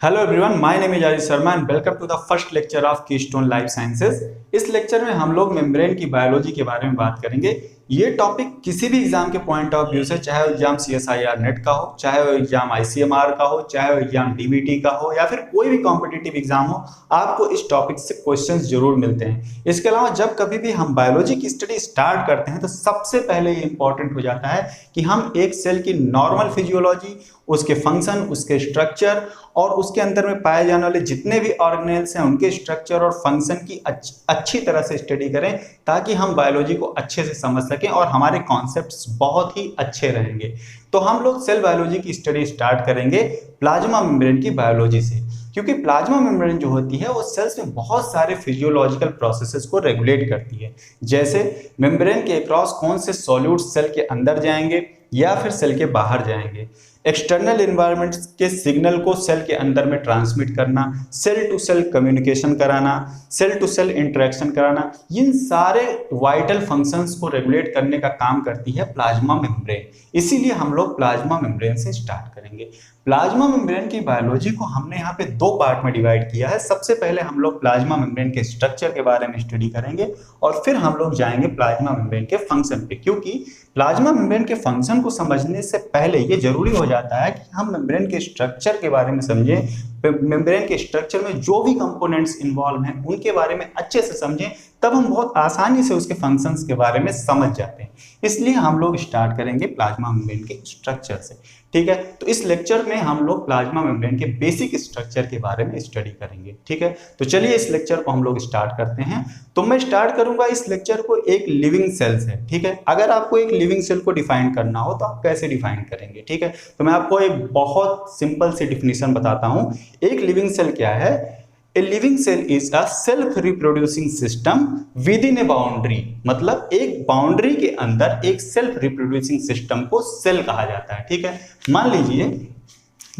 Hello everyone, my name is Aditya Sharma and welcome to the first lecture of keystone life sciences. इस lecture में हम लोग membrane की biology के बारे में बात करेंगे। ये टॉपिक किसी भी एग्जाम के पॉइंट ऑफ व्यू से, चाहे वो एग्जाम CSIR नेट का हो, चाहे वो एग्जाम ICMR का हो, चाहे वो एग्जाम DBT का हो, या फिर कोई भी कॉम्पिटिटिव एग्जाम हो, आपको इस टॉपिक से क्वेश्चंस जरूर मिलते हैं। इसके अलावा जब कभी भी हम बायोलॉजी की स्टडी स्टार्ट करते हैं तो सबसे पहले ये इंपॉर्टेंट हो जाता है कि हम एक सेल की नॉर्मल फिजियोलॉजी, उसके फंक्शन, उसके स्ट्रक्चर और उसके अंदर में पाए जाने वाले जितने भी ऑर्गेनेल्स हैं उनके स्ट्रक्चर और फंक्शन की अच्छी तरह से स्टडी करें, ताकि हम बायोलॉजी को अच्छे से समझ सकें और हमारे कॉन्सेप्ट्स बहुत ही अच्छे रहेंगे। तो हम लोग सेल बायोलॉजी की स्टडी स्टार्ट करेंगे प्लाज्मा मेम्ब्रेन की बायोलॉजी से, क्योंकि प्लाज्मा मेम्ब्रेन जो होती है वो सेल्स में बहुत सारे फिजियोलॉजिकल प्रोसेसेस को रेगुलेट करती है। जैसे मेम्ब्रेन के अक्रॉस कौन से सॉल्यूट सेल के अंदर जाएंगे या फिर सेल के बाहर जाएंगे, एक्सटर्नल एनवायरनमेंट के सिग्नल को सेल के अंदर में ट्रांसमिट करना, सेल टू सेल कम्युनिकेशन कराना, सेल टू सेल इंटरेक्शन कराना, इन सारे वाइटल फंक्शंस को रेगुलेट करने का काम करती है प्लाज्मा मेम्ब्रेन। इसीलिए हम लोग प्लाज्मा मेम्ब्रेन से स्टार्ट करेंगे। प्लाज्मा मेम्ब्रेन की बायोलॉजी को हमने यहाँ पे दो पार्ट में डिवाइड किया है। सबसे पहले हम लोग प्लाज्मा मेम्ब्रेन के स्ट्रक्चर के बारे में स्टडी करेंगे और फिर हम लोग जाएंगे प्लाज्मा मेम्ब्रेन के फंक्शन पे, क्योंकि प्लाज्मा मेम्ब्रेन के फंक्शन को समझने से पहले ये जरूरी हो जाता है कि हम मेम्ब्रेन के स्ट्रक्चर के बारे में समझें। मेम्ब्रेन के स्ट्रक्चर में जो भी कंपोनेंट्स इन्वॉल्व हैं उनके बारे में अच्छे से समझें, तब हम बहुत आसानी से उसके फंक्शंस के बारे में समझ जाते हैं। इसलिए हम लोग स्टार्ट करेंगे प्लाज्मा मेम्ब्रेन के स्ट्रक्चर से। ठीक है, तो इस लेक्चर में हम लोग प्लाज्मा मेम्ब्रेन के बेसिक स्ट्रक्चर के बारे में स्टडी करेंगे। ठीक है, तो चलिए इस लेक्चर को हम लोग स्टार्ट करते हैं। तो मैं स्टार्ट करूंगा इस लेक्चर को एक लिविंग सेल से। ठीक है, अगर आपको एक लिविंग सेल को डिफाइन करना हो तो आप कैसे डिफाइन करेंगे? ठीक है, तो मैं आपको एक बहुत सिंपल सी डिफिनीशन बताता हूं। एक लिविंग सेल क्या है? A living cell is a self-reproducing system within a boundary। मतलब एक बाउंड्री के अंदर एक सेल्फ रिप्रोड्यूसिंग सिस्टम को सेल कहा जाता है। ठीक है, मान लीजिए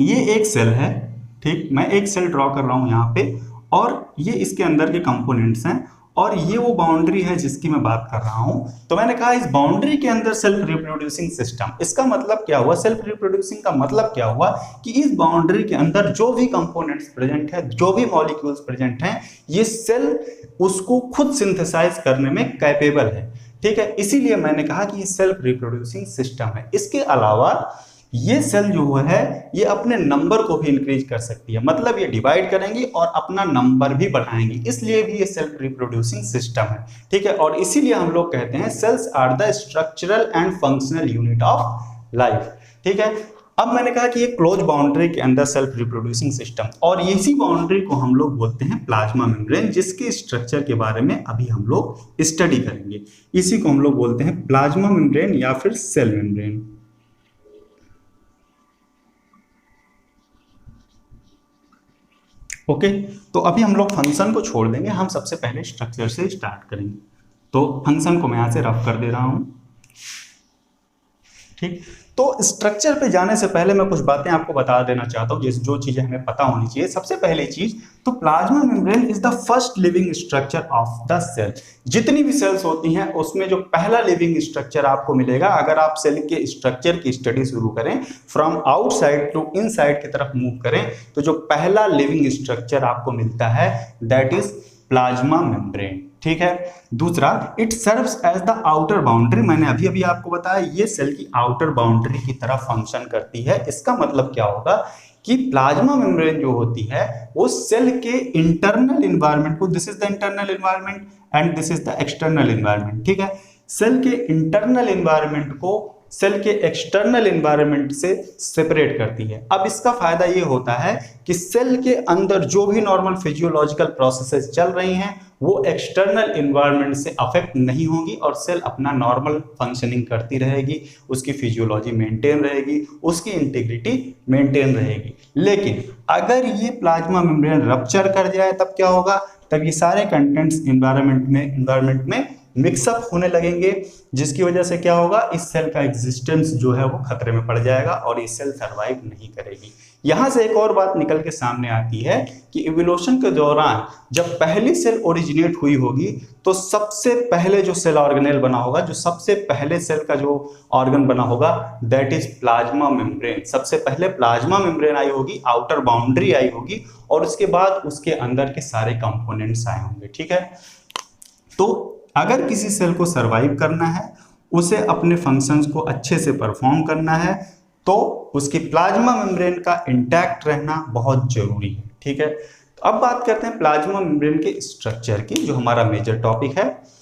ये एक सेल है। ठीक, मैं एक सेल ड्रॉ कर रहा हूं यहाँ पे, और ये इसके अंदर के कंपोनेंट्स हैं, और ये वो बाउंड्री है जिसकी मैं बात कर रहा हूं। तो मैंने कहा इस बाउंड्री के अंदर सेल्फ रिप्रोड्यूसिंग सिस्टम, इसका मतलब क्या हुआ? सेल्फ रिप्रोड्यूसिंग का मतलब क्या हुआ कि इस बाउंड्री के अंदर जो भी कंपोनेंट्स प्रेजेंट है, जो भी मॉलिक्यूल्स प्रेजेंट हैं, ये सेल उसको खुद सिंथेसाइज करने में कैपेबल है। ठीक है, इसीलिए मैंने कहा कि ये सेल्फ रिप्रोड्यूसिंग सिस्टम है। इसके अलावा ये सेल जो है ये अपने नंबर को भी इंक्रीज कर सकती है, मतलब ये डिवाइड करेंगी और अपना नंबर भी बढ़ाएंगी, इसलिए भी ये सेल्फ रिप्रोड्यूसिंग सिस्टम है। ठीक है, और इसीलिए हम लोग कहते हैं cells are the structural and functional unit of life. ठीक है, अब मैंने कहा कि ये क्लोज बाउंड्री के अंदर सेल्फ रिप्रोड्यूसिंग सिस्टम, और इसी बाउंड्री को हम लोग बोलते हैं प्लाज्मा मेम्ब्रेन, जिसके स्ट्रक्चर के बारे में अभी हम लोग स्टडी करेंगे। इसी को हम लोग बोलते हैं प्लाज्मा मेम्ब्रेन या फिर सेल मेम्ब्रेन। ओके, तो अभी हम लोग फंक्शन को छोड़ देंगे, हम सबसे पहले स्ट्रक्चर से स्टार्ट करेंगे। तो फंक्शन को मैं यहां से रफ कर दे रहा हूं। ठीक, तो स्ट्रक्चर पे जाने से पहले मैं कुछ बातें आपको बता देना चाहता हूं, जैसे जो चीजें हमें पता होनी चाहिए। सबसे पहली चीज, तो plasma membrane is the first living structure of the cell. जितनी भी सेल्स होती हैं उसमें जो पहला लिविंग स्ट्रक्चर आपको मिलेगा, अगर आप सेल के स्ट्रक्चर की स्टडी शुरू करें, फ्रॉम आउटसाइड टू इनसाइड की तरफ मूव करें, तो जो पहला लिविंग स्ट्रक्चर आपको मिलता है दैट इज प्लाज्मा मेम्ब्रेन। ठीक है, दूसरा, it serves as the outer boundary. मैंने अभी अभी आपको बताया ये सेल की आउटर बाउंड्री की तरह फंक्शन करती है। इसका मतलब क्या होगा कि प्लाज्मा मेम्ब्रेन जो होती है वो सेल के इंटरनल एनवायरनमेंट को, this is the internal environment and this is the external environment. ठीक है, सेल के इंटरनल एनवायरनमेंट को सेल के एक्सटर्नल एनवायरनमेंट से सेपरेट करती है। अब इसका फायदा ये होता है कि सेल के अंदर जो भी नॉर्मल फिजियोलॉजिकल प्रोसेसेस चल रही हैं वो एक्सटर्नल एनवायरनमेंट से अफेक्ट नहीं होगी और सेल अपना नॉर्मल फंक्शनिंग करती रहेगी, उसकी फिजियोलॉजी मेंटेन रहेगी, उसकी इंटीग्रिटी मेंटेन रहेगी। लेकिन अगर ये प्लाज्मा मेम्ब्रेन रप्चर कर जाए तब क्या होगा? तब ये सारे कंटेंट्स एनवायरनमेंट में मिक्सअप होने लगेंगे, जिसकी वजह से क्या होगा? इस सेल का एग्जिस्टेंस जो है वो खतरे में पड़ जाएगा और ये सेल सर्वाइव नहीं करेगी। यहां से एक और बात निकल के सामने आती है कि इवोल्यूशन के दौरान जब पहली सेल ओरिजिनेट हुई होगी तो सबसे पहले जो सेल ऑर्गेनेल बना होगा, जो सबसे पहले सेल का जो ऑर्गन बना होगा, दैट इज प्लाज्मा मेम्ब्रेन। सबसे पहले प्लाज्मा मेम्ब्रेन आई होगी, आउटर बाउंड्री आई होगी, और उसके बाद उसके अंदर के सारे कंपोनेंट्स आए होंगे। ठीक है, तो अगर किसी सेल को सरवाइव करना है, उसे अपने फंक्शंस को अच्छे से परफॉर्म करना है, तो उसकी प्लाज्मा मेम्ब्रेन का इंटैक्ट रहना बहुत जरूरी है। ठीक है, तो अब बात करते हैं प्लाज्मा मेम्ब्रेन के स्ट्रक्चर की, जो हमारा मेजर टॉपिक है।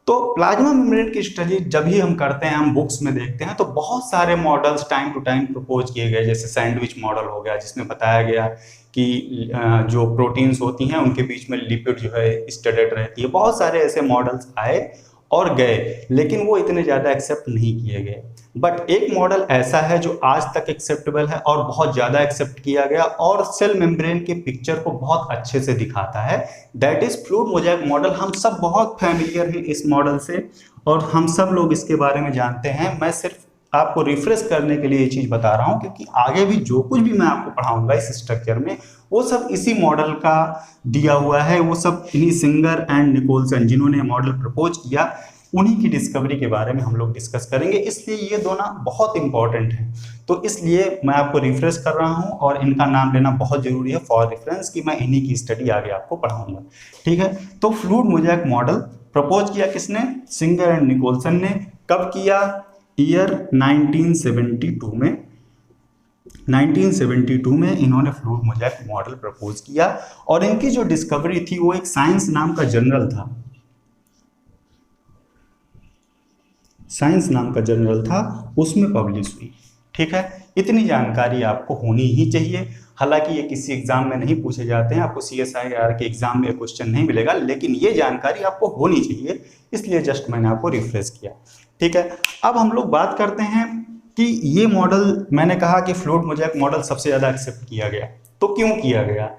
तो प्लाज्मा मेम्ब्रेन की स्टडी जब ही हम करते हैं, हम बुक्स में देखते हैं, तो बहुत सारे models time to time propose किए गए, जैसे सैंडविच मॉडल हो गया, जिसमें बताया गया कि जो प्रोटीन्स होती हैं उनके बीच में लिपिड जो है स्टडेड रहती है। बहुत सारे ऐसे मॉडल्स आए और गए, लेकिन वो इतने ज़्यादा एक्सेप्ट नहीं किए गए। बट एक मॉडल ऐसा है जो आज तक एक्सेप्टेबल है और बहुत ज़्यादा एक्सेप्ट किया गया, और सेल मेम्ब्रेन के पिक्चर को बहुत अच्छे से दिखाता है, that is fluid mosaic model. हम सब बहुत फैमिलियर हैं इस मॉडल से और हम सब लोग इसके बारे में जानते हैं। मैं सिर्फ आपको रिफ्रेश करने के लिए ये चीज़ बता रहा हूँ, क्योंकि आगे भी जो कुछ भी मैं आपको पढ़ाऊंगा इस स्ट्रक्चर में, वो सब इसी मॉडल का दिया हुआ है। वो सब इन्हीं सिंगर एंड निकोलसन, जिन्होंने मॉडल प्रपोज किया, उन्हीं की डिस्कवरी के बारे में हम लोग डिस्कस करेंगे। इसलिए ये दोनों बहुत इंपॉर्टेंट है, तो इसलिए मैं आपको रिफ्रेश कर रहा हूँ और इनका नाम लेना बहुत जरूरी है फॉर रेफरेंस, कि मैं इन्हीं की स्टडी आगे आपको पढ़ाऊंगा। ठीक है, तो फ्लूइड मोज़ेक मॉडल प्रपोज किया किसने? सिंगर एंड निकोलसन ने। कब किया? ईयर 1972 में। 1972 में इन्होंने फ्लूइड मोज़ेक मॉडल प्रपोज किया, और इनकी जो डिस्कवरी थी वो एक साइंस नाम का जर्नल था, साइंस नाम का जर्नल था, उसमें पब्लिश हुई। ठीक है, इतनी जानकारी आपको होनी ही चाहिए। हालांकि ये किसी एग्जाम में नहीं पूछे जाते हैं, आपको CSIR के एग्जाम में क्वेश्चन नहीं मिलेगा, लेकिन ये जानकारी आपको होनी चाहिए, इसलिए जस्ट मैंने आपको रिफ्रेश किया। ठीक है, अब हम लोग बात करते हैं कि ये मॉडल, मैंने कहा कि फ्लूइड मोज़ेक मॉडल सबसे ज़्यादा एक्सेप्ट किया गया, तो क्यों किया गया?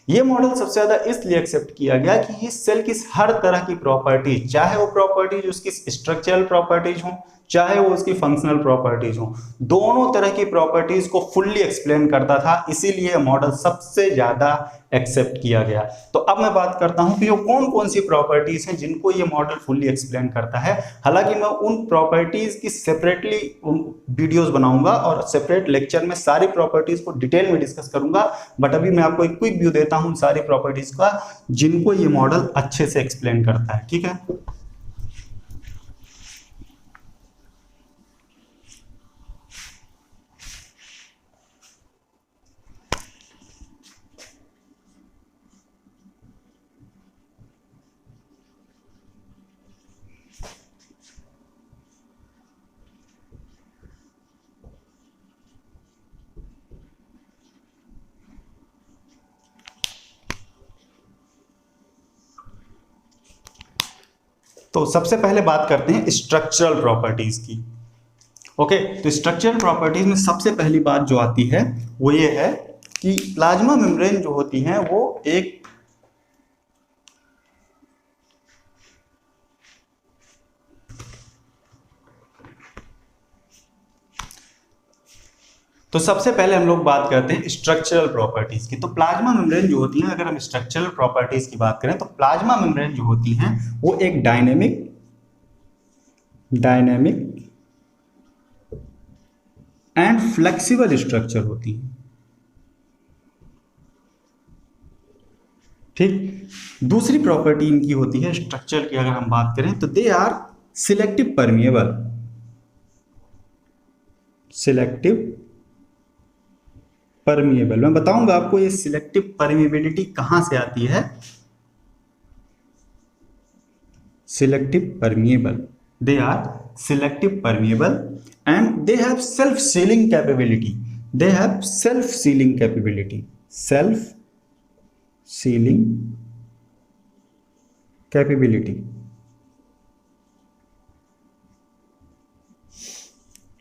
ये मॉडल सबसे ज़्यादा इसलिए एक्सेप्ट किया गया कि इस सेल की हर तरह की प्रॉपर्टीज, चाहे वो प्रॉपर्टीज उसकी स्ट्रक्चरल प्रॉपर्टीज हो, चाहे वो उसकी फंक्शनल प्रॉपर्टीज हो, दोनों तरह की प्रॉपर्टीज को फुल्ली एक्सप्लेन करता था, इसीलिए मॉडल सबसे ज़्यादा एक्सेप्ट किया गया। तो अब मैं बात करता हूं कि वो कौन कौन सी प्रॉपर्टीज हैं जिनको ये मॉडल फुल्ली एक्सप्लेन करता है। हालांकि मैं उन प्रॉपर्टीज की सेपरेटली वीडियोस बनाऊंगा और सेपरेट लेक्चर में सारी प्रॉपर्टीज को डिटेल में डिस्कस करूंगा, बट अभी मैं आपको एक क्विक व्यू देता हूं सारी प्रॉपर्टीज का जिनको ये मॉडल अच्छे से एक्सप्लेन करता है। ठीक है, तो सबसे पहले बात करते हैं स्ट्रक्चरल प्रॉपर्टीज की। ओके, तो स्ट्रक्चरल प्रॉपर्टीज में सबसे पहली बात जो आती है वो ये है कि प्लाज्मा मेम्ब्रेन जो होती है वो एक तो सबसे पहले हम लोग बात करते हैं स्ट्रक्चरल प्रॉपर्टीज की। तो प्लाज्मा मेम्ब्रेन जो होती है, अगर हम स्ट्रक्चरल प्रॉपर्टीज की बात करें तो प्लाज्मा मेम्ब्रेन जो होती हैं वो एक डायनेमिक एंड फ्लेक्सिबल स्ट्रक्चर होती है। ठीक, दूसरी प्रॉपर्टी इनकी होती है स्ट्रक्चर की, अगर हम बात करें तो दे आर सिलेक्टिव परमिएबल। मैं बताऊंगा आपको ये सिलेक्टिव परमिएबिलिटी कहां से आती है। Selective permeable, they are selective permeable and they have self sealing capability.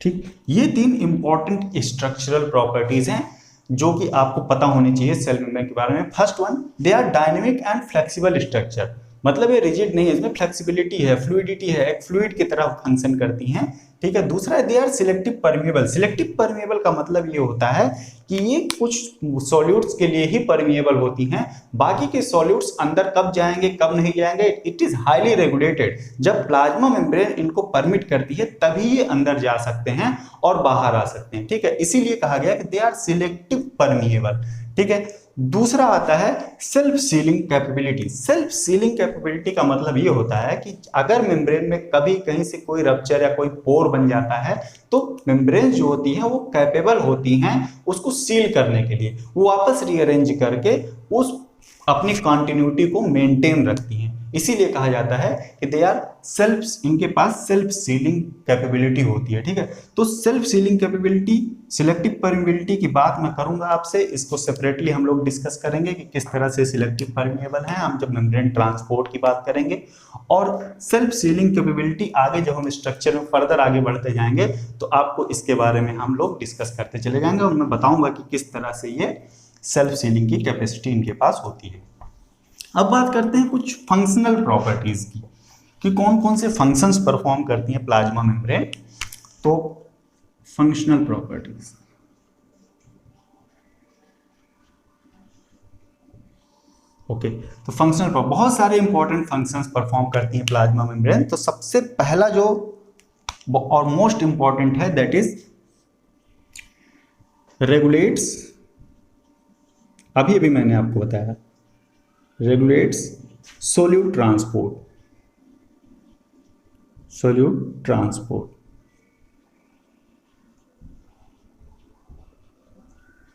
ठीक, ये तीन इंपॉर्टेंट स्ट्रक्चरल प्रॉपर्टीज हैं जो कि आपको पता होनी चाहिए सेल मेम्ब्रेन के बारे में। First one, they are dynamic and flexible structure. मतलब ये रिजिड नहीं है, इसमें फ्लेक्सिबिलिटी है, फ्लूइडिटी है, एक फ्लूइड की तरह फंक्शन करती हैं, ठीक है। दूसरा है they are selective permeable. Selective permeable का मतलब ये होता है कि ये कुछ सॉल्यूट्स के लिए ही परमिएबल होती हैं, बाकी के सॉल्यूट्स अंदर कब जाएंगे कब नहीं जाएंगे इट इज हाईली रेगुलेटेड। जब प्लाज्मा मेम्ब्रेन इनको परमिट करती है तभी ये अंदर जा सकते हैं और बाहर आ सकते हैं, ठीक है। इसीलिए कहा गया कि दे आर सिलेक्टिव परमिएबल, ठीक है। दूसरा आता है self sealing capability. Self sealing capability का मतलब ये होता है कि अगर मेम्ब्रेन में कभी कहीं से कोई रप्चर या कोई पोर बन जाता है तो मेम्ब्रेन जो होती हैं वो कैपेबल होती हैं उसको सील करने के लिए, वो वापस रीअरेंज करके उस अपनी कंटिन्यूटी को मेंटेन रखती हैं। इसीलिए कहा जाता है कि दे आर सेल्फ, इनके पास सेल्फ सीलिंग कैपेबिलिटी होती है, ठीक है। तो self sealing capability, selective permeability की बात मैं करूंगा आपसे, इसको सेपरेटली हम लोग डिस्कस करेंगे कि किस तरह से सिलेक्टिव परमिएबल है, हम जब मेम्ब्रेन ट्रांसपोर्ट की बात करेंगे। और सेल्फ सीलिंग कैपेबिलिटी आगे जब हम स्ट्रक्चर में फर्दर आगे बढ़ते जाएंगे तो आपको इसके बारे में हम लोग डिस्कस करते चले जाएंगे और मैं बताऊंगा कि किस तरह से ये सेल्फ सीलिंग की कैपेसिटी इनके पास होती है। अब बात करते हैं कुछ फंक्शनल प्रॉपर्टीज की कि कौन कौन से फंक्शंस परफॉर्म करती हैं प्लाज्मा मेम्ब्रेन। तो फंक्शनल प्रॉपर्टीज, ओके, तो फंक्शनल बहुत सारे इंपॉर्टेंट फंक्शंस परफॉर्म करती हैं प्लाज्मा मेम्ब्रेन। तो सबसे पहला जो और मोस्ट इंपॉर्टेंट है दैट इज रेगुलेट्स, अभी मैंने आपको बताया, regulates solute transport, solute transport,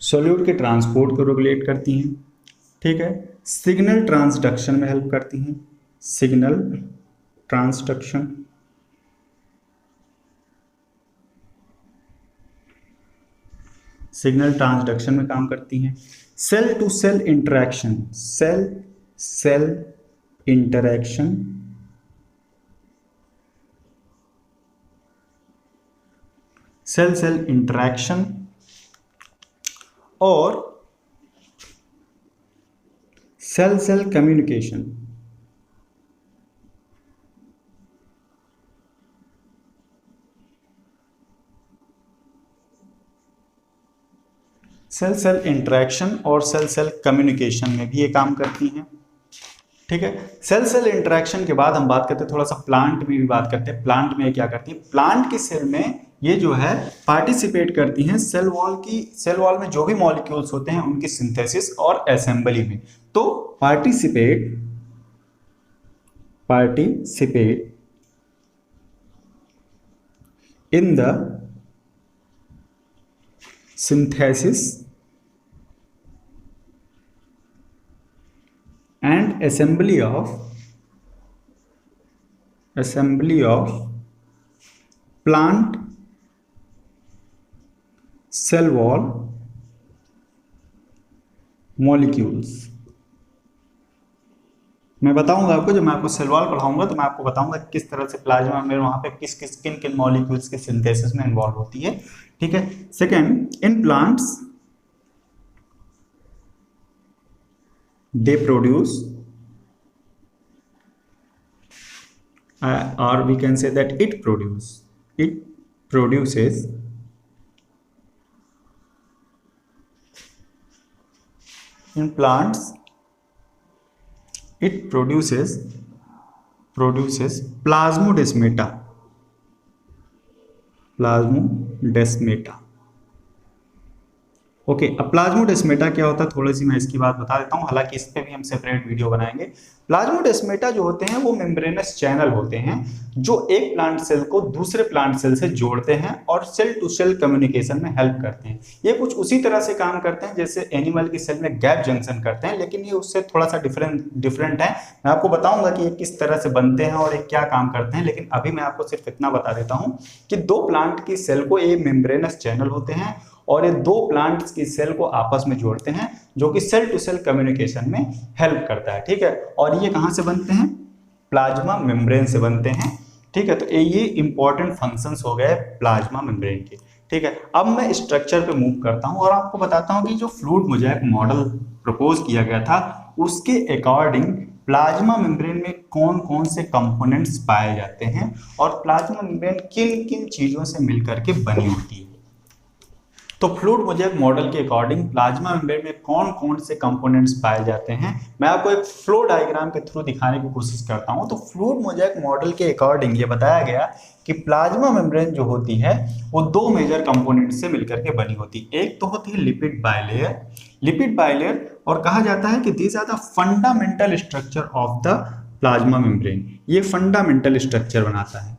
solute के ट्रांसपोर्ट को रेगुलेट करती हैं, ठीक है। सिग्नल ट्रांसडक्शन में हेल्प करती हैं, सिग्नल ट्रांसडक्शन, सिग्नल ट्रांसडक्शन में काम करती हैं। Cell to cell interaction, cell cell interaction, cell cell interaction और cell cell communication, cell cell interaction और सेल सेल कम्युनिकेशन में भी ये काम करती हैं, ठीक है। सेल सेल इंटरेक्शन के बाद हम बात करते हैं थोड़ा सा प्लांट में भी बात करते हैं। प्लांट में क्या करती है, प्लांट के सेल में ये जो है पार्टिसिपेट करती हैं सेल वॉल की, सेल वॉल में जो भी मॉलिक्यूल्स होते हैं उनकी सिंथेसिस और असेंबली में। तो participate in the synthesis and assembly of plant cell wall molecules। मैं बताऊंगा आपको, जब मैं आपको सेल वॉल पढ़ाऊंगा तो मैं आपको बताऊंगा किस तरह से प्लाज्मा में वहां पे किस किस किन किन मॉलिक्यूल्स के सिंथेसिस में इन्वॉल्व होती है, ठीक है। Second, in plants they produce or we can say that it produces in plants it produces plasmodesmata, okay. अब प्लाज्मोडेस्मेटा क्या होता है थोड़ी सी मैं इसकी बात बता देता हूँ, हालांकि इस पे भी हम सेपरेट वीडियो बनाएंगे। प्लाज्मोडेस्मेटा जो होते हैं वो मेम्ब्रेनस चैनल होते हैं जो एक प्लांट सेल को दूसरे प्लांट सेल से जोड़ते हैं और सेल टू सेल कम्युनिकेशन में हेल्प करते हैं। ये कुछ उसी तरह से काम करते हैं जैसे एनिमल की सेल में गैप जंक्शन करते हैं, लेकिन ये उससे थोड़ा सा डिफरेंट है। मैं आपको बताऊंगा कि ये किस तरह से बनते हैं और ये क्या काम करते हैं, लेकिन अभी मैं आपको सिर्फ इतना बता देता हूँ कि दो प्लांट की सेल को ये मेम्ब्रेनस चैनल होते हैं और ये दो प्लांट्स की सेल को आपस में जोड़ते हैं जो कि सेल टू सेल कम्युनिकेशन में हेल्प करता है, ठीक है। और ये कहाँ से बनते हैं, प्लाज्मा मेम्ब्रेन से बनते हैं, ठीक है। तो ये इंपॉर्टेंट फंक्शंस हो गए प्लाज्मा मेम्ब्रेन के, ठीक है। अब मैं स्ट्रक्चर पे मूव करता हूँ और आपको बताता हूँ कि जो फ्लूइड मोज़ेक मॉडल प्रपोज किया गया था उसके अकॉर्डिंग प्लाज्मा मेम्ब्रेन में कौन कौन से कंपोनेंट्स पाए जाते हैं और प्लाज्मा मेम्ब्रेन किन किन चीजों से मिलकर के बनी होती है। तो फ्लूइड मोज़ेक मॉडल के अकॉर्डिंग प्लाज्मा मेम्ब्रेन में कौन कौन से कंपोनेंट्स पाए जाते हैं, मैं आपको एक फ्लो डायग्राम के थ्रू दिखाने की कोशिश करता हूं। तो फ्लूइड मोज़ेक मॉडल के अकॉर्डिंग ये बताया गया कि प्लाज्मा मेम्ब्रेन जो होती है वो दो मेजर कंपोनेंट से मिलकर के बनी होती है। एक तो होती है लिपिड बाइलेयर, और कहा जाता है कि these are the fundamental structure of the plasma membrane. ये फंडामेंटल स्ट्रक्चर बनाता है,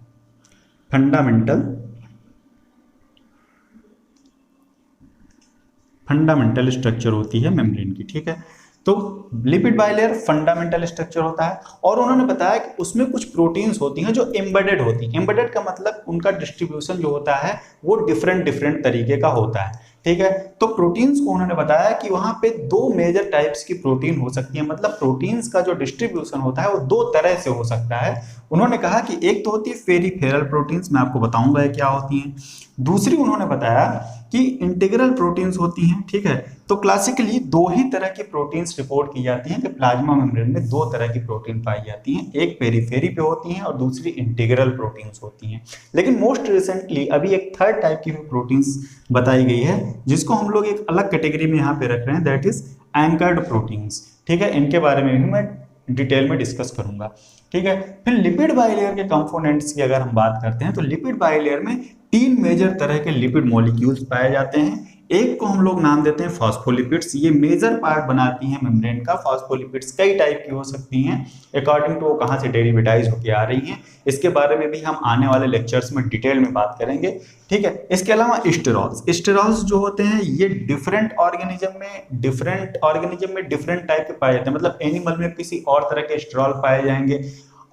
फंडामेंटल स्ट्रक्चर होती है मेम्ब्रेन की, ठीक है। तो लिपिड बाइलेयर फंडामेंटल स्ट्रक्चर होता है, और उन्होंने बताया कि उसमें कुछ प्रोटीन्स होती हैं जो एम्बेडेड होती हैं। एम्बेडेड का मतलब उनका डिस्ट्रीब्यूशन जो होता है वो डिफरेंट तरीके का होता है, ठीक है। तो प्रोटीन्स को उन्होंने बताया कि वहां पे दो मेजर टाइप्स की प्रोटीन हो सकती है, मतलब प्रोटीन्स का जो डिस्ट्रीब्यूशन होता है वो दो तरह से हो सकता है। उन्होंने कहा कि एक तो होती है पेरिफेरल प्रोटीन्स, मैं आपको बताऊंगा क्या होती हैं। दूसरी उन्होंने बताया कि इंटीग्रल प्रोटीन्स होती हैं, ठीक है। तो क्लासिकली दो ही तरह की प्रोटीन्स रिपोर्ट की जाती हैं कि प्लाज्मा मेम्ब्रेन में दो तरह की प्रोटीन पाई जाती हैं, एक पेरिफेरी पे होती हैं और दूसरी इंटीग्रल प्रोटीन्स होती हैं। लेकिन मोस्ट रिसेंटली अभी एक थर्ड टाइप की भी प्रोटीन्स बताई गई है जिसको हम लोग एक अलग कैटेगरी में यहाँ पे रख रहे हैं, दैट इज एंकर्ड प्रोटीन्स, ठीक है। इनके बारे में भी मैं डिटेल में डिस्कस करूंगा, ठीक है। फिर लिपिड बाइलेयर के कंपोनेंट्स की अगर हम बात करते हैं तो लिपिड बाइलेयर में तीन मेजर तरह के लिपिड मॉलिक्यूल्स पाए जाते हैं। एक को हम लोग नाम देते हैं फॉस्फोलिपिड्स, ये मेजर पार्ट बनाती हैं मेम्ब्रेन का। फॉस्फोलिपिड्स कई टाइप की हो सकती हैं अकॉर्डिंग टू वो कहाँ से डेरिवेटाइज होकर आ रही हैं, इसके बारे में भी हम आने वाले लेक्चर्स में डिटेल में बात करेंगे, ठीक है। इसके अलावा स्टेरॉल्स जो होते हैं ये डिफरेंट ऑर्गेनिज्म में डिफरेंट टाइप के पाए जाते हैं, मतलब एनिमल में किसी और तरह के स्टेरॉल पाए जाएंगे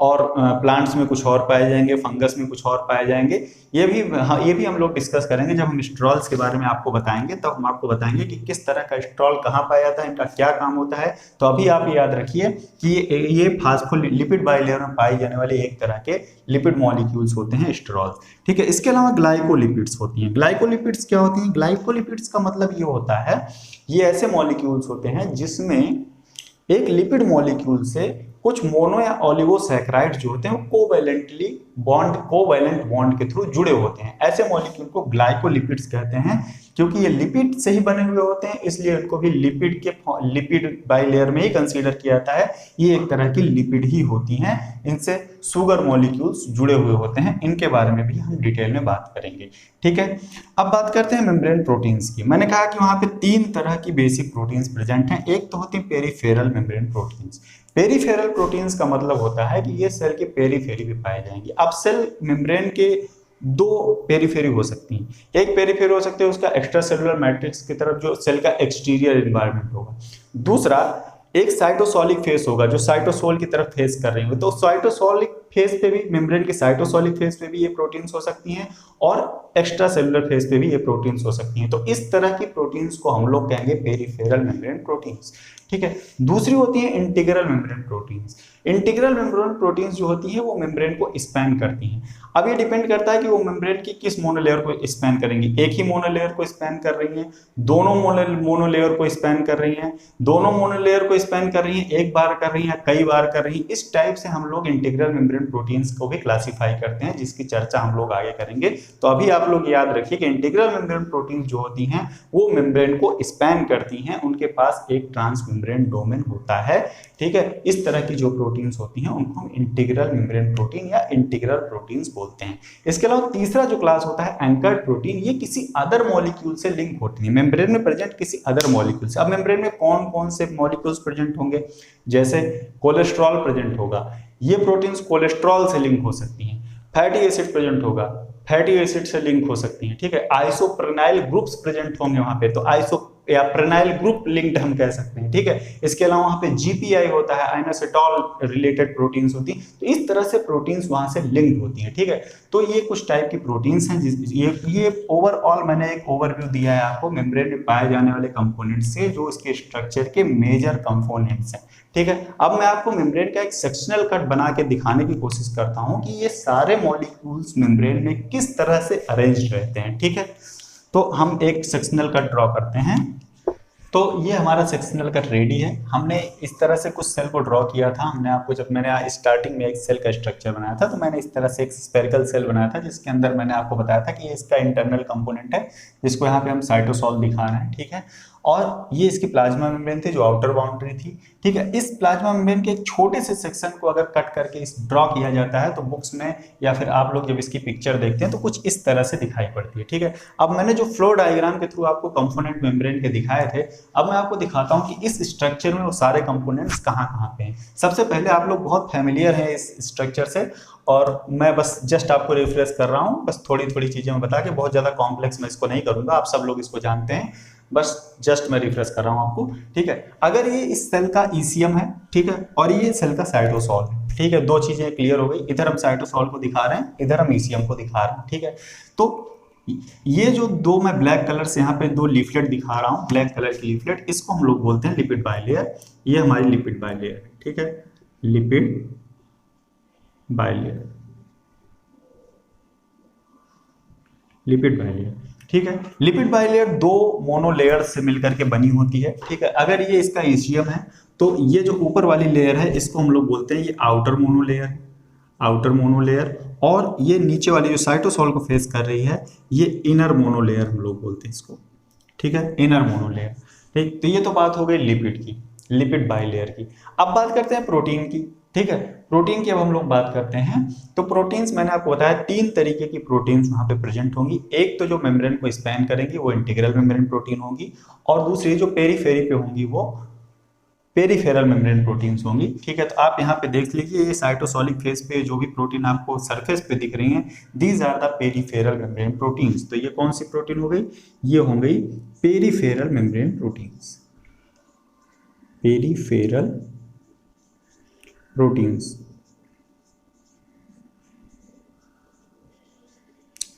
और प्लांट्स में कुछ और पाए जाएंगे, फंगस में कुछ और पाए जाएंगे। ये भी हम लोग डिस्कस करेंगे जब हम स्टेरॉल्स के बारे में आपको बताएंगे, तब हम आपको बताएंगे कि किस तरह का स्टेरॉल कहाँ पाया जाता है, इनका क्या काम होता है। तो अभी आप याद रखिए कि ये फास्फोलिपिड बाइलेयर में पाए जाने वाले एक तरह के लिपिड मॉलिक्यूल्स होते हैं स्टेरॉल्स, ठीक है। इसके अलावा ग्लाइकोलिपिड्स होती हैं। ग्लाइकोलिपिड्स क्या होती हैं? ग्लाइकोलिपिड्स का मतलब ये होता है, ये ऐसे मॉलिक्यूल्स होते हैं जिसमें एक लिपिड मॉलिक्यूल से कुछ मोनो या ओलिगोसैकेराइड जो होते हैं वो कोवैलेंट बॉन्ड के थ्रू जुड़े होते हैं। ऐसे मॉलिक्यूल को ग्लाइकोलिपिड्स कहते हैं। क्योंकि ये लिपिड से ही बने हुए होते हैं इसलिए इनको भी लिपिड बाइलेयर में ही कंसीडर किया जाता है। ये एक तरह की लिपिड ही होती हैं, इनसे शुगर मॉलिक्यूल्स जुड़े हुए होते हैं। इनके बारे में भी हम डिटेल में बात करेंगे, ठीक है। अब बात करते हैं मेम्ब्रेन प्रोटीन्स की। मैंने कहा कि वहां पे तीन तरह की बेसिक प्रोटीन्स प्रेजेंट हैं। एक तो होती है peripheral membrane proteins. Peripheral proteins का मतलब होता है कि ये सेल के पेरीफेरी पे पाए जाएंगे। अब सेल मेम्ब्रेन के दो पेरीफेरी हो सकती हैं। एक पेरीफेरी हो सकती है उसका एक्स्ट्रा सेलुलर मैट्रिक्स की तरफ जो सेल का एक्सटीरियर एनवायरनमेंट होगा। दूसरा एक साइटोसोलिक फेस होगा जो साइटोसोल की तरफ फेस कर रही होगी। तो साइटोसोलिक फेस पे भी मेम्ब्रेन के साइटोसोलिक फेस पे भी ये प्रोटीन्स हो सकती हैं और एक्स्ट्रा सेलुलर फेस पे भी ये प्रोटीन्स हो सकती हैं। तो इस तरह की प्रोटीन्स को हम लोग कहेंगे पेरिफेरल मेम्ब्रेन प्रोटीन्स, ठीक है। दूसरी होती है integral membrane proteins. Integral membrane proteins जो होती हैं वो मेम्ब्रेन को स्पैन करती हैं। अब ये डिपेंड करता है कि वो मेम्ब्रेन की किस मोनोलेयर को स्पैन करेंगी। एक ही मोनोलेयर को स्पैन कर रही हैं, दोनों मोनोलेयर को स्पैन कर रही हैं, दोनों मोनोलेयर को स्पैन कर रही हैं, एक बार कर रही हैं, कई बार कर रही हैं। इस टाइप से हम लोग इंटीग्रल मेम्ब्रेन प्रोटीन्स को भी क्लासीफाई करते हैं, जिसकी चर्चा हम लोग आगे करेंगे। तो अभी आप लोग याद रखिए कि इंटीग्रल मेम्ब्रेन प्रोटीन्स जो होती हैं वो मेम्ब्रेन को स्पैन करती हैं, उनके पास एक ट्रांस मेम्ब्रेन डोमेन होता है, ठीक है। इस तरह की जो प्रोटीन्स होती हैं उनको हम इंटीग्रल मेम्ब्रेन प्रोटीन या इंटीग्रल प्रोटीन्स बोलते हैं। इसके अलावा तीसरा जो क्लास होता है एंकर्ड प्रोटीन, ये किसी अदर मॉलिक्यूल से लिंक होती है, मेम्ब्रेन में प्रेजेंट किसी अदर मॉलिक्यूल से। अब मेम्ब्रेन में कौन कौन से मॉलिक्यूल्स प्रेजेंट होंगे? जैसे कोलेस्ट्रॉल प्रेजेंट होगा, ये प्रोटीन्स कोलेस्ट्रॉल से लिंक हो सकती हैं। फैटी एसिड प्रेजेंट होगा, फैटी एसिड से लिंक हो सकती हैं, ठीक है। आइसोप्रेनाइल ग्रुप्स प्रेजेंट होंगे वहां पे, तो आइसो या प्रेनाइल ग्रुप लिंक्ड हम कह सकते हैं, ठीक है। इसके अलावा वहां पे जीपीआई होता है, आइनोसिटॉल रिलेटेड प्रोटीन्स होती हैं। तो इस तरह से प्रोटीन्स वहां से लिंक्ड होती हैं, ठीक है। तो ये कुछ टाइप की प्रोटीन्स हैं। ये ओवरऑल मैंने एक ओवरव्यू दिया है आपको मेम्ब्रेन में पाए जाने वाले कंपोनेंट्स से, जो इसके स्ट्रक्चर के मेजर कंपोनेंट्स हैं, ठीक है। अब मैं आपको मेम्ब्रेन का एक सेक्शनल कट बना के दिखाने की कोशिश करता हूं कि ये सारे मॉलिक्यूल्स मेम्ब्रेन में किस तरह से अरेंज्ड रहते हैं, ठीक है। तो हम एक सेक्शनल कट ड्रॉ करते हैं। तो ये हमारा सेक्शनल कट रेडी है। हमने इस तरह से कुछ सेल को ड्रॉ किया था। हमने आपको जब मैंने स्टार्टिंग में एक सेल का स्ट्रक्चर बनाया था तो मैंने इस तरह से एक स्फेरिकल सेल बनाया था, जिसके अंदर मैंने आपको बताया था कि ये इसका इंटरनल कंपोनेंट है, जिसको यहाँ पे हम साइटोसोल दिखा रहे हैं, ठीक है। और ये इसकी प्लाज्मा मेम्ब्रेन थी जो आउटर बाउंड्री थी, ठीक है। इस प्लाज्मा मेम्ब्रेन के एक छोटे से सेक्शन को अगर कट करके इस ड्रॉ किया जाता है तो बुक्स में या फिर आप लोग जब इसकी पिक्चर देखते हैं तो कुछ इस तरह से दिखाई पड़ती है, ठीक है। अब मैंने जो फ्लो डायग्राम के थ्रू आपको कंपोनेंट मेम्ब्रेन के दिखाए थे, अब मैं आपको दिखाता हूं कि इस स्ट्रक्चर में वो सारे कंपोनेंट्स कहाँ कहाँ पे हैं। सबसे पहले आप लोग बहुत फैमिलियर हैं इस स्ट्रक्चर से, और मैं बस जस्ट आपको रिफ्रेश कर रहा हूँ, बस थोड़ी थोड़ी चीजें मैं बता के, बहुत ज्यादा कॉम्प्लेक्स मैं इसको नहीं करूंगा, आप सब लोग इसको जानते हैं, बस जस्ट मैं रिफ्रेश कर रहा हूँ आपको, ठीक है। अगर ये इस सेल का ईसीएम है, ठीक है, और ये सेल का साइटोसोल है, ठीक है, दो चीजें क्लियर हो गई। इधर हम साइटोसोल को दिखा रहे हैं, इधर हम ईसीएम को दिखा रहे हैं, ठीक है। तो ये जो दो मैं ब्लैक कलर से यहाँ पे दो लीफलेट दिखा रहा हूँ, ब्लैक कलर की लीफलेट, इसको हम लोग बोलते हैं लिपिड बाइलेयर। ये हमारी लिपिड बाइलेयर है, ठीक है, लिपिड बाइलेयर, लिपिड बाइलेयर, ठीक है। लिपिड बाइलेयर दो मोनोलेयर से मिलकर के बनी होती है, ठीक है। अगर ये इसका ईसीएम है तो ये जो ऊपर वाली लेयर है इसको हम लोग बोलते हैं ये आउटर मोनोलेयर है, आउटर मोनोलेयर। और ये नीचे वाली जो साइटोसोल को फेस कर रही है ये इनर मोनोलेयर हम लोग बोलते हैं इसको, ठीक है, इनर मोनोलेयर, ठीक। तो ये तो बात हो गई लिपिड की, लिपिड बाइलेयर की। अब बात करते हैं प्रोटीन की, ठीक है। प्रोटीन की अब हम लोग बात करते हैं तो प्रोटीन्स मैंने आपको बताया तीन तरीके की प्रोटीन्स वहां पे प्रेजेंट होंगी। एक तो जो मेम्ब्रेन को स्पैन करेंगी वो इंटीग्रल मेम्ब्रेन प्रोटीन होगी, और दूसरी जो पेरीफेरी पे होंगी वो पेरीफेरल मेम्ब्रेन प्रोटीन्स होंगी, ठीक है। तो आप यहाँ पे देख लीजिए ये साइटोसोलिक फेज पे जो भी प्रोटीन आपको सरफेस पे दिख रही हैं, these are the peripheral membrane proteins. तो ये कौन सी प्रोटीन हो गई, ये हो गई peripheral membrane proteins, peripheral proteins,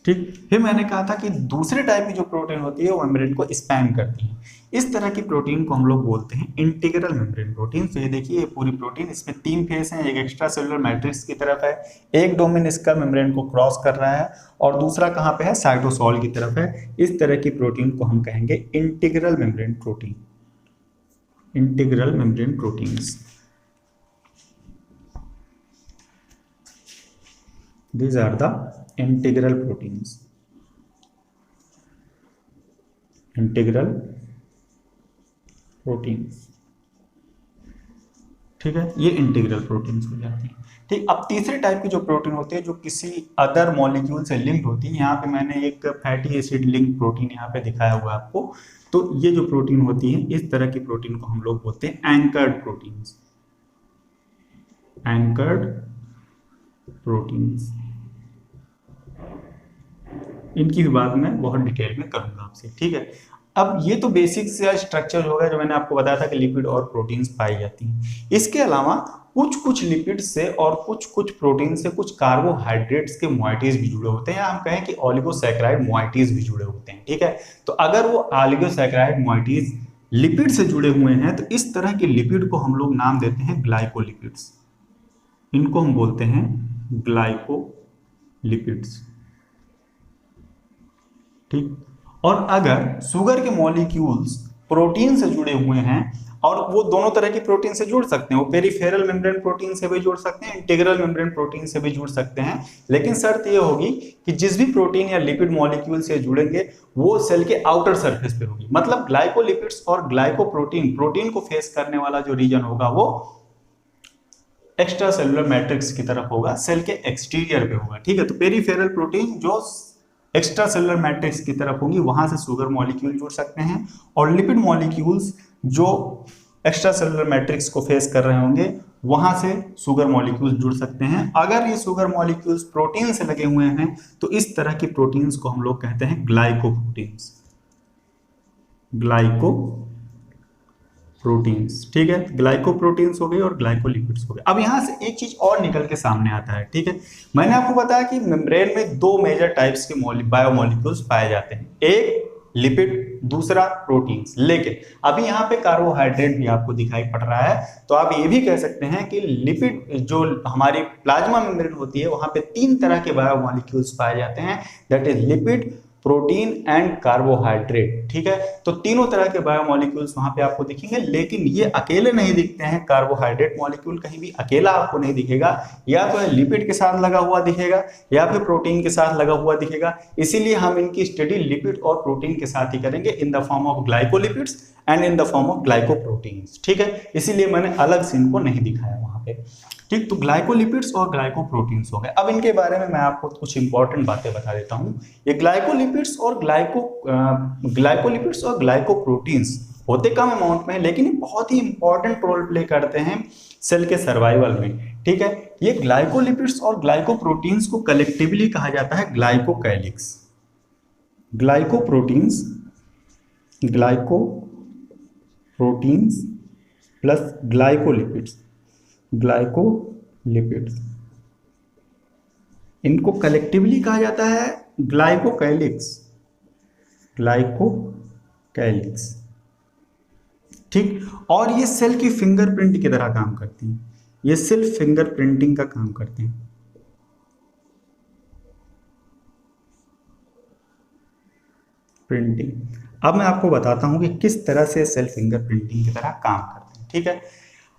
ठीक। फिर मैंने कहा था कि दूसरे टाइप की जो प्रोटीन होती है वो मेम्ब्रेन को स्पैन करती है। इस तरह की प्रोटीन को हम लोग बोलते हैं इंटीग्रल मेम्ब्रेन प्रोटीन। तो ये देखिए ये पूरी प्रोटीन, इसमें तीन फेस हैं, एक एक्स्ट्रा सेलुलर मैट्रिक्स की तरफ है, एक डोमेन इसका मेम्ब्रेन को क्रॉस कर रहा है, और दूसरा कहाँ पे है, साइटोसोल की तरफ है। इस तरह की प्रोटीन को हम कहेंगे integral membrane protein, integral membrane proteins. These are the integral proteins, integral proteins, ठीक है, ये इंटीग्रल प्रोटीन्स हो जाती हैं, ठीक। अब तीसरे टाइप की जो प्रोटीन होती है जो किसी अदर मॉलिक्यूल से लिंक्ड होती है, यहाँ पे मैंने एक फैटी एसिड लिंक प्रोटीन यहाँ पे दिखाया हुआ है आपको। तो ये जो प्रोटीन होती है इस तरह की प्रोटीन को हम लोग बोलते हैं एंकर्ड प्रोटीन्स, एंकर्ड प्रोटीन्स। इनकी भी बात मैं बहुत डिटेल में करूंगा आपसे, ठीक है। अब ये तो बेसिक से स्ट्रक्चर हो गया जो मैंने आपको बताया था कि लिपिड और प्रोटीन्स पाई जाती हैं। इसके अलावा कुछ कुछ लिपिड से और कुछ कुछ प्रोटीन से कुछ कार्बोहाइड्रेट्स के मोइटीज भी जुड़े होते हैं, या हम कहें कि ऑलिगोसैकेराइड मोइटीज भी जुड़े होते हैं, ठीक है। तो अगर वो ऑलिगोसैकेराइड मोइटीज लिपिड से जुड़े हुए हैं तो इस तरह के लिपिड को हम लोग नाम देते हैं ग्लाइकोलिपिड्स। इनको हम बोलते हैं ग्लाइकोलिपिड्स, ठीक। और अगर शुगर के मॉलिक्यूल्स प्रोटीन से जुड़े हुए हैं, और वो दोनों तरह की प्रोटीन से जुड़ सकते हैं, वो पेरीफेरल मेम्ब्रेन प्रोटीन से भी जुड़ सकते हैं, इंटीग्रल मेम्ब्रेन प्रोटीन से भी जुड़ सकते हैं, लेकिन शर्त ये होगी कि जिस भी प्रोटीन या लिपिड मॉलिक्यूल से जुड़ेंगे वो सेल के आउटर सरफेस पे होगी। मतलब ग्लाइकोलिपिड्स और ग्लाइकोप्रोटीन, प्रोटीन को फेस करने वाला जो रीजन होगा वो एक्स्ट्रा सेलुलर मैट्रिक्स की तरफ होगा, सेल के एक्सटीरियर पे होगा, ठीक है। तो पेरीफेरल प्रोटीन जो एक्स्ट्रा सेलुलर मैट्रिक्स की तरफ होंगी वहां से शुगर मॉलिक्यूल जुड़ सकते हैं, और लिपिड मॉलिक्यूल्स जो एक्स्ट्रा सेलुलर मैट्रिक्स को फेस कर रहे होंगे वहां से शुगर मॉलिक्यूल्स जुड़ सकते हैं। अगर ये शुगर मॉलिक्यूल्स प्रोटीन से लगे हुए हैं तो इस तरह की प्रोटीन्स को हम लोग कहते हैं ग्लाइकोप्रोटीन्स, ग्लाइकोप्रोटीन्स, ठीक है। ग्लाइकोप्रोटीन्स हो गए और ग्लाइकोलिपिड्स हो गए। अब यहां से एक चीज और निकल के सामने आता है, ठीक है। मैंने आपको बताया कि मेम्ब्रेन में दो मेजर टाइप्स के बायोमोलिक्यूल्स पाए जाते हैं, एक लिपिड, दूसरा प्रोटीन्स। लेकिन अभी यहाँ पे कार्बोहाइड्रेट भी आपको दिखाई पड़ रहा है, तो आप ये भी कह सकते हैं कि लिपिड जो हमारी प्लाज्मा मेम्ब्रेन होती है वहां पे तीन तरह के बायोमोलिक्यूल्स पाए जाते हैं, that is lipid, protein and carbohydrate. ठीक है, तो तीनों तरह के बायोमोलिक्यूल्स वहां पे आपको दिखेंगे, लेकिन ये अकेले नहीं दिखते हैं। कार्बोहाइड्रेट मॉलिक्यूल कहीं भी अकेला आपको नहीं दिखेगा, या तो लिपिड के साथ लगा हुआ दिखेगा या फिर प्रोटीन के साथ लगा हुआ दिखेगा। इसीलिए हम इनकी स्टडी लिपिड और प्रोटीन के साथ ही करेंगे, in the form of glycolipids and in the form of glycoproteins. ठीक है, इसीलिए मैंने अलग से इनको नहीं दिखाया वहां पे। ठीक, तो ग्लाइकोलिपिड्स और ग्लाइकोप्रोटीन्स हो गए। अब इनके बारे में मैं आपको कुछ इंपॉर्टेंट बातें बता देता हूं। ये ग्लाइकोलिपिड्स और ग्लाइकोप्रोटीन्स होते कम अमाउंट में है, लेकिन ये बहुत ही इंपॉर्टेंट रोल प्ले करते हैं सेल के सर्वाइवल में। ठीक है, ये ग्लाइकोलिपिड्स और ग्लाइकोप्रोटीन्स को कलेक्टिवली कहा जाता है ग्लाइकोकैलिक्स। ग्लाइकोप्रोटीन्स प्लस ग्लाइकोलिपिड्स, इनको कलेक्टिवली कहा जाता है ग्लाइकोकैलिक्स। ठीक, और ये सेल की फिंगरप्रिंट की तरह काम करती हैं, ये सिर्फ फिंगरप्रिंटिंग का काम करते हैं। प्रिंटिंग, अब मैं आपको बताता हूं कि किस तरह से सेल फिंगरप्रिंटिंग की तरह काम करते हैं। ठीक है,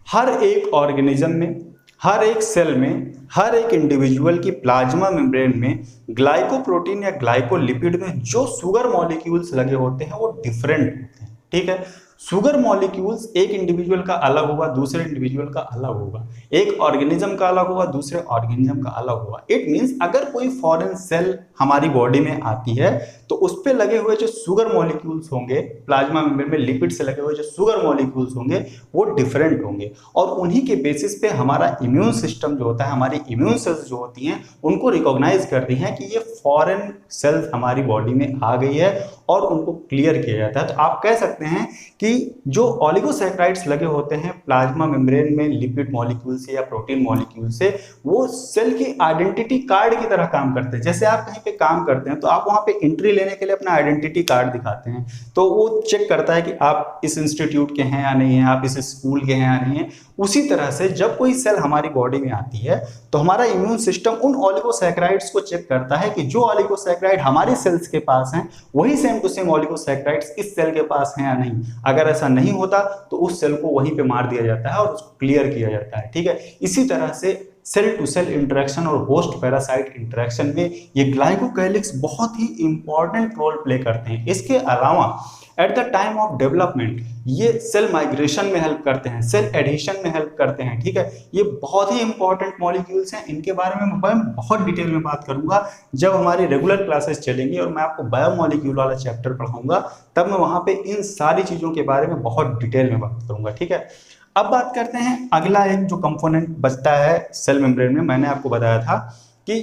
हर एक ऑर्गेनिज्म में, हर एक सेल में, हर एक इंडिविजुअल की प्लाज्मा मेम्ब्रेन में ग्लाइकोप्रोटीन या ग्लाइकोलिपिड में जो शुगर मॉलिक्यूल्स लगे होते हैं वो डिफरेंट होते हैं। ठीक है, शुगर मॉलिक्यूल्स एक इंडिविजुअल का अलग होगा, दूसरे इंडिविजुअल का अलग होगा, एक ऑर्गेनिज्म का अलग होगा, दूसरे ऑर्गेनिज्म का अलग होगा। इट मींस अगर कोई फॉरेन सेल हमारी बॉडी में आती है तो उस पे लगे हुए जो शुगर मॉलिक्यूल्स होंगे, प्लाज्मा मेम्ब्रेन में लिपिड से लगे हुए जो शुगर मॉलिक्यूल्स होंगे वो डिफरेंट होंगे, और उन्हीं के बेसिस पे हमारा इम्यून सिस्टम जो होता है, हमारी इम्यून सेल्स जो होती हैं उनको रिकॉग्नाइज करती हैं कि ये फॉरेन सेल्स हमारी बॉडी में आ गई है, और उनको क्लियर किया जाता है। तो आप कह सकते हैं कि जो ओलिगोसैकेराइड्स लगे होते हैं प्लाज्मा मेम्ब्रेन में लिपिड मॉलिक्यूल से या प्रोटीन मॉलिक्यूल से, वो सेल की आइडेंटिटी कार्ड की तरह काम करते हैं। जैसे आप कहीं पे काम करते हैं तो आप वहां पे एंट्री लेने के लिए अपना आइडेंटिटी कार्ड दिखाते हैं, तो वो चेक करता है कि आप इस इंस्टीट्यूट के हैं या नहीं है, आप इस स्कूल के हैं या नहीं है। उसी तरह से जब कोई सेल हमारी बॉडी में आती है तो हमारा इम्यून सिस्टम उन ओलिगोसैकेराइड्स को चेक करता है कि जो ओलिगोसैकेराइड हमारे सेल्स के पास हैं वही सेम टू सेम ओलिगोसैकेराइड्स इस सेल के पास हैं या नहीं। अगर ऐसा नहीं होता तो उस सेल को वहीं पे मार दिया जाता है और उसको क्लियर किया जाता है। ठीक है, इसी तरह से सेल टू सेल इंटरेक्शन और होस्ट पैरासाइट इंटरेक्शन में ये ग्लाइकोकैलिक्स बहुत ही इंपॉर्टेंट रोल प्ले करते हैं। इसके अलावा at the time of development ये सेल माइग्रेशन में हेल्प करते हैं, सेल एडिशन में हेल्प करते हैं। ठीक है, ये बहुत ही इंपॉर्टेंट मॉलिक्यूल्स हैं। इनके बारे में मैं बहुत डिटेल में बात करूंगा जब हमारी रेगुलर क्लासेस चलेंगी और मैं आपको बायोमॉलिक्यूल वाला चैप्टर पढ़ाऊंगा, तब मैं वहां पे इन सारी चीजों के बारे में बहुत डिटेल में बात करूंगा। ठीक है, अब बात करते हैं अगला एक जो कंपोनेंट बचता है सेल मेम्ब्रेन में। मैंने आपको बताया था कि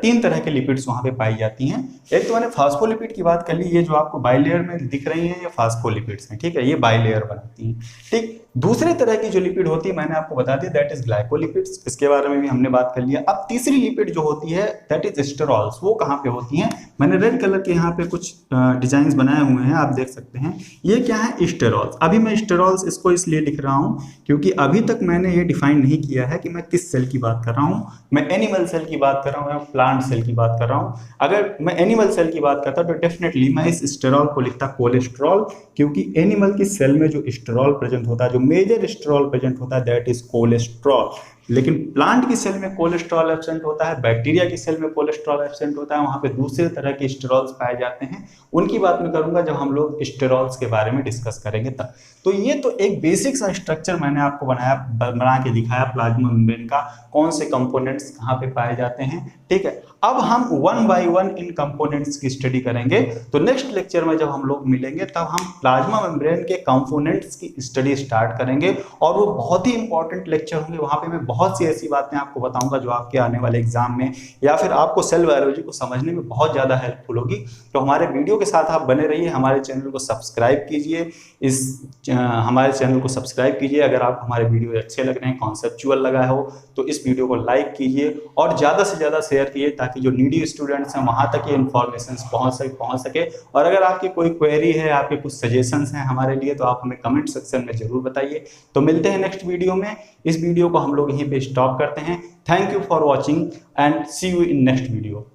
तीन तरह के लिपिड्स वहां पे पाई जाती हैं। एक तो मैंने फास्फोलिपिड की बात कर ली, ये जो आपको बाइलेयर में दिख रही हैं ये फास्फोलिपिड्स हैं। ठीक है, ये बाइलेयर बनाती हैं। ठीक, दूसरे तरह की जो लिपिड होती है मैंने आपको बता दी, दैट इज ग्लाइकोलिपिड्स, इसके बारे में भी हमने बात कर लिया। अब तीसरी लिपिड जो होती है दैट इज स्टेरॉल्स। वो कहाँ पे होती हैं? मैंने रेड कलर के यहाँ पे कुछ डिजाइन बनाए हुए हैं, आप देख सकते हैं। ये क्या है? स्टेरॉल्स। अभी मैं स्टेरॉल्स इसको इसलिए लिख रहा हूँ क्योंकि अभी तक मैंने ये डिफाइन नहीं किया है कि मैं किस सेल की बात कर रहा हूँ। मैं एनिमल सेल की बात कर रहा हूँ या प्लांट सेल की बात कर रहा हूँ। अगर मैं एनिमल सेल की बात करता तो डेफिनेटली मैं इस स्टेरॉल को लिखता कोलेस्ट्रॉल, क्योंकि एनिमल की सेल में जो स्टेरॉल प्रेजेंट होता है, जो मेजर स्टेरॉल प्रेजेंट होता है दैट इज कोलेस्ट्रॉल। लेकिन प्लांट की सेल में कोलेस्ट्रॉल एब्सेंट होता है, बैक्टीरिया की सेल में कोलेस्ट्रॉल एब्सेंट होता है, वहां पे दूसरे तरह के स्टेरॉल्स पाए जाते हैं। उनकी बात मैं करूंगा जब हम लोग स्टेरॉल्स के बारे में डिस्कस करेंगे तब। तो ये तो एक बेसिक सा स्ट्रक्चर मैंने आपको बना के दिखाया प्लाज्मा मेम्ब्रेन का, कौन से कंपोनेंट्स कहाँ पे पाए जाते हैं। ठीक है, अब हम one by one in components की स्टडी करेंगे। तो नेक्स्ट लेक्चर में जब हम लोग मिलेंगे तब हम प्लाज्मा मेम्ब्रेन के कंपोनेंट्स की स्टडी स्टार्ट करेंगे, और वो बहुत ही इंपॉर्टेंट लेक्चर होंगे। वहां पे मैं बहुत सी ऐसी बातें आपको बताऊंगा जो आपके आने वाले एग्जाम में या फिर आपको सेल बायोलॉजी को समझने में बहुत ज़्यादा हेल्पफुल होगी। तो हमारे वीडियो के साथ आप बने रहिए, हमारे चैनल को सब्सक्राइब कीजिए, हमारे चैनल को सब्सक्राइब कीजिए। अगर आप हमारे वीडियो अच्छे लग रहे हैं, कॉन्सेप्चुअल लगा हो, तो इस वीडियो को लाइक कीजिए और ज़्यादा से ज़्यादा शेयर कीजिए ताकि जो नीडी स्टूडेंट्स हैं वहाँ तक ये इन्फॉर्मेशन पहुँच सके। और अगर आपकी कोई क्वेरी है, आपके कुछ सजेशंस हैं हमारे लिए, तो आप हमें कमेंट सेक्शन में जरूर बताइए। तो मिलते हैं नेक्स्ट वीडियो में। इस वीडियो को हम लोग यहीं पे स्टॉप करते हैं। Thank you for watching and see you in next video.